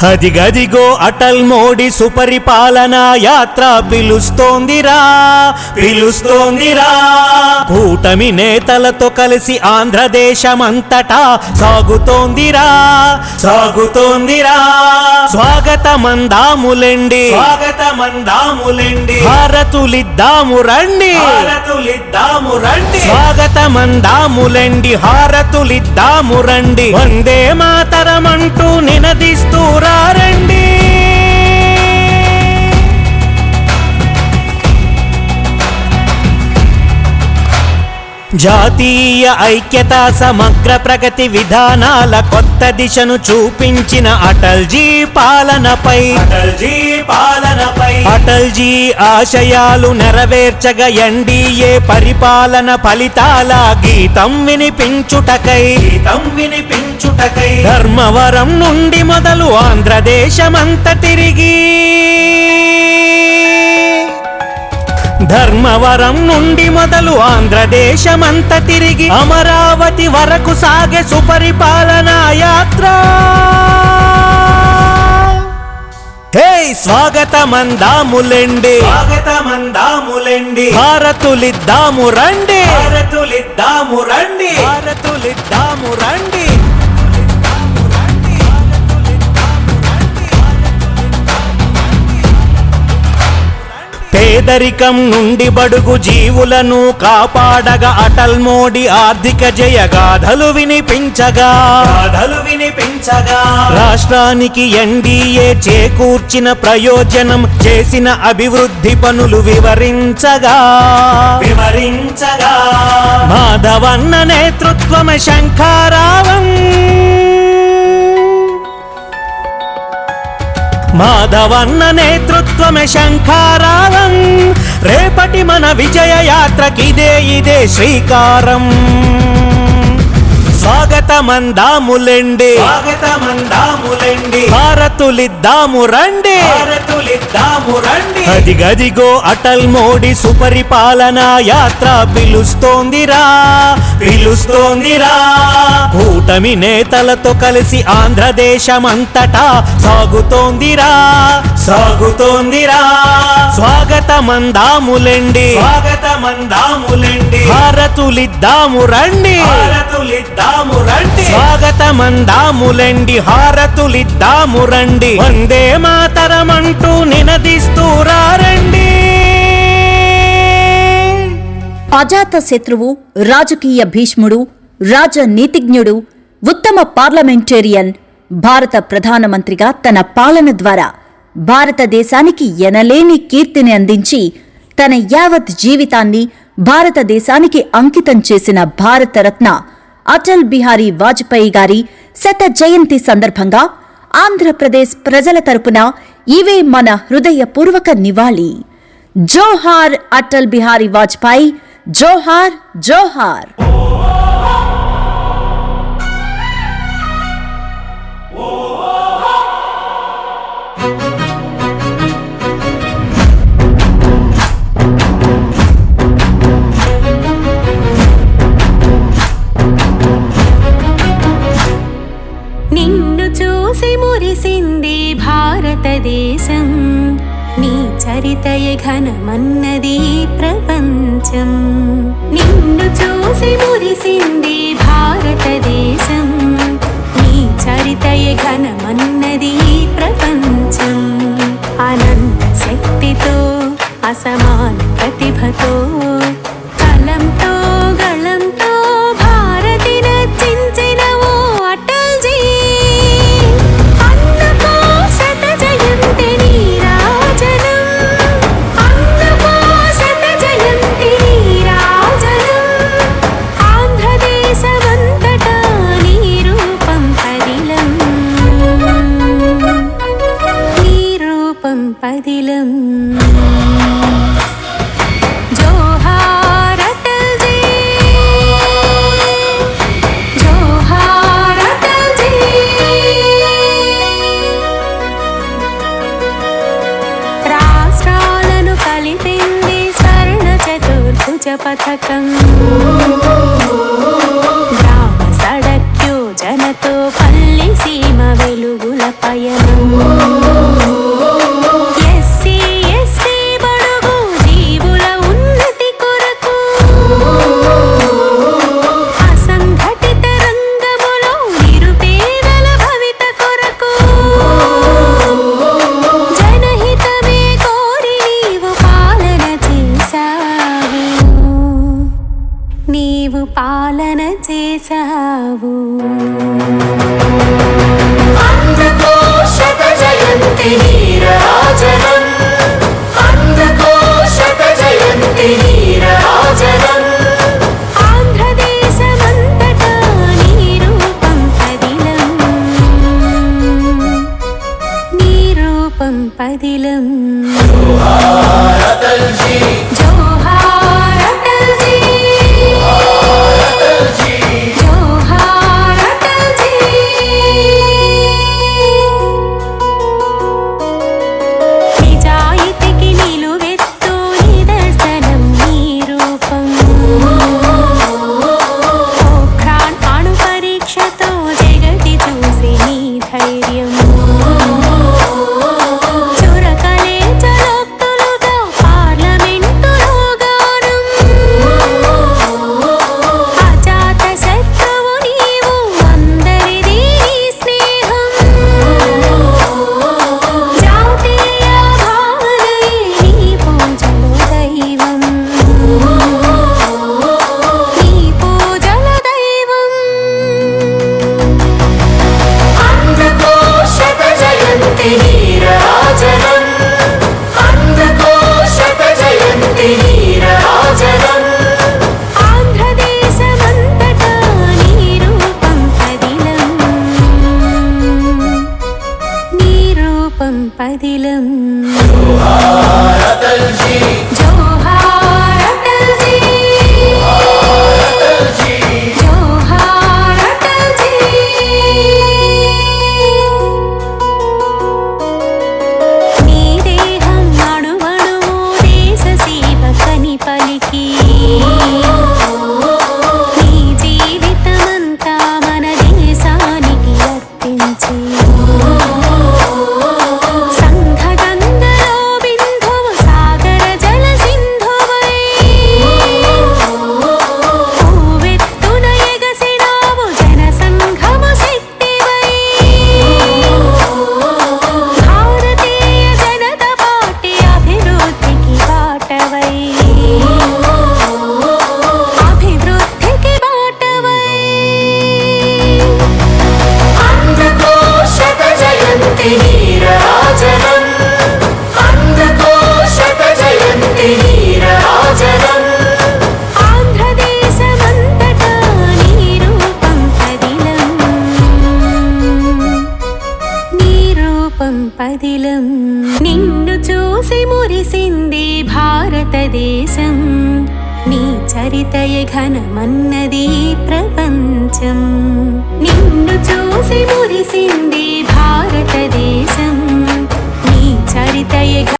అదిగదిగో అటల్ మోడీ సుపరిపాలనా యాత్ర పిలుస్తోందిరా పిలుస్తోందిరా. కూటమి నేతలతో కలిసి ఆంధ్రదేశమంతటా సాగుతోందిరా సాగుతోందిరా. స్వాగతమందాములెండి స్వాగతమందాములెండి. హారతులిద్దాము రండి హారతులిద్దాము రండి. స్వాగతమందాములెండి హారతులిద్దాము రండి. వందే మాతరమంటూ నినదిస్తూ రండి. జాతీయ ఐక్యత సమగ్ర ప్రగతి విధానాల కొత్త దిశను చూపించిన అటల్జీ పాలనపై అటల్జీ ఆశయాలు నెరవేర్చగా ఎన్డీఏ పరిపాలన ఫలితాల గీతం వినిపించుటకై ధర్మవరం నుండి మొదలు ఆంధ్రదేశమంత తిరిగి ధర్మవరం నుండి మొదలు ఆంధ్రదేశమంత తిరిగి అమరావతి వరకు సాగే సుపరిపాలనా యాత్ర. హే స్వాగతమందాములెండి స్వాగతమందాములెండి. హారతులిద్దాము రండి హారతులిద్దాము రండి హారతులిద్దాము రండి. పేదరికం నుండి బడుగు జీవులను కాపాడగా అటల్ మోడీ ఆర్థిక జయగాథలు వినిపించగా రాష్ట్రానికి ఎన్డీఏ చేకూర్చిన ప్రయోజనం చేసిన అభివృద్ధి పనులు వివరించగా మాధవన్న నేతృత్వమే శంఖారావం. మాధవన్న నేతృత్వమే శంఖారావం. రేపటి మన విజయ యాత్రకిదే శ్రీకారం. స్వాగతమందాములెండి స్వాగతమందాములెండి. హారతులిద్దాము రండి హారతులిద్దాము రండి. అదిగదిగో అటల్ మోడీ సుపరిపాలనా యాత్ర పిలుస్తోందిరా పిలుస్తోందిరా. కూటమి నేతలతో కలిసి ఆంధ్రదేశమంతటా సాగుతోందిరా సాగుతోందిరా. స్వాగతమందాములెండి స్వాగతమందాములెండి. హారతులిద్దాము రండి హారతులిద్దాము రండి. స్వాగతమందాములెండి హారతులిద్దాము రండి. వందే మాతరమంటూ నినదిస్తూ రండి. అజాత శత్రువు, రాజకీయ భీష్ముడు, రాజనీతిజ్ఞుడు, ఉత్తమ పార్లమెంటేరియన్, భారత ప్రధానమంత్రిగా తన పాలన ద్వారా భారతదేశానికి ఎనలేని కీర్తిని అందించి తన యావత్ జీవితాన్ని భారతదేశానికి అంకితం చేసిన భారతరత్న అటల్ బిహారీ వాజ్పేయి గారి శత జయంతి సందర్భంగా ఆంధ్రప్రదేశ్ ప్రజల తరపున ఇవే మన హృదయపూర్వక నివాళి. జోహార్ అటల్ బిహారీ వాజ్పేయి, జోహార్ జోహార్. నిన్ను చూసి మురిసింది భారతదేశం, నీ చరితయ ఘనమన్నది ప్రపంచం. నిన్ను చూసి మురిసింది భారతదేశం, నీ చరితయ ఘనమన్నది ప్రపంచం. అనంత శక్తితో అసమాన ప్రతిభతో కలంతో గళంతో భారతి నర్చించిన ఓ అటల్జీ, అందుకో శత జయంతి నీరాజనం, అందుకో శత జయంతి నీరాజనం. ఆంధ్రదేశమంతటా నీ రూపం పదిలం, నీ రూపం పదిలం. జోహార్ అటల్జీ, జోహార్ అటల్జీ. రాష్ట్రాలను కలిపింది స్వర్ణ చతుర్భుజ పథకం. గ్రామ సడక్ యోజనతో పల్లె సీమ వెలుగుల పయనం. పాలన చేసావు. అందుకో శత జయంతి నీరాజనం, అందుకో శత జయంతి నీరాజనం. ఆంధ్రదేశమంతటా నీ రూపం పదిలం, నీ రూపం పదిలం. జోహార్ అటల్ జీ, జోహార్ అటల్ జీ, అటల్ జీ. జోహార్ అటల్ జీ. నిజాయితీకి నిలువెత్తు నిదర్శనం నీ రూపం. పోఖ్రాన్ అణు పరీక్షతో జగతి చూసి నీ ధైర్యం. చురకలే చలోక్తులుగా పార్లమెంటులో గానం. అజాత శత్రువు నీవు, అందరిది నీ స్నేహం. జాతీయ భావనయే నీ పూజలో దైవం, నీ పూజల దైవం. అందుకో శత జయంతి నీరాజనం, అందుకో శత జయంతి నీరాజనం. ఆంధ్రదేశమంతటా నీ రూపం పదిలం, నీ రూపం పదిలం. జోహార్ అటల్ జీ, జోహార్ అటల్ జీ, అటల్ జీ. జోహార్ అటల్ జీ. నీ దేహం అణువణువు దేశ సేవకని పలికి, నీ జీవితమంతా మన దేశానికి అర్పించి, సంఘగంగలో బిందువు సాగర జల సింధువై, పూవెత్తున ఎగసినావు జనసంఘము శక్తివై. భారతీయ జనతా పార్టీ అభివృద్ధికి బాటవై, అభివృద్ధికి బాటవై. అందుకో శత జయంతి నీరాజనం, అందుకో శత జయంతి నీరాజనం. ఆంధ్రదేశమంతటా నీ రూపం పదిలం, నీ రూపం పదిలం. నిన్ను చూసి మురిసింది భారతదేశం, నీ చరితయ ఘనమన్నది ప్రపంచం. నిన్ను చూసి మురిసింది భారతదేశం, నీ చరితయ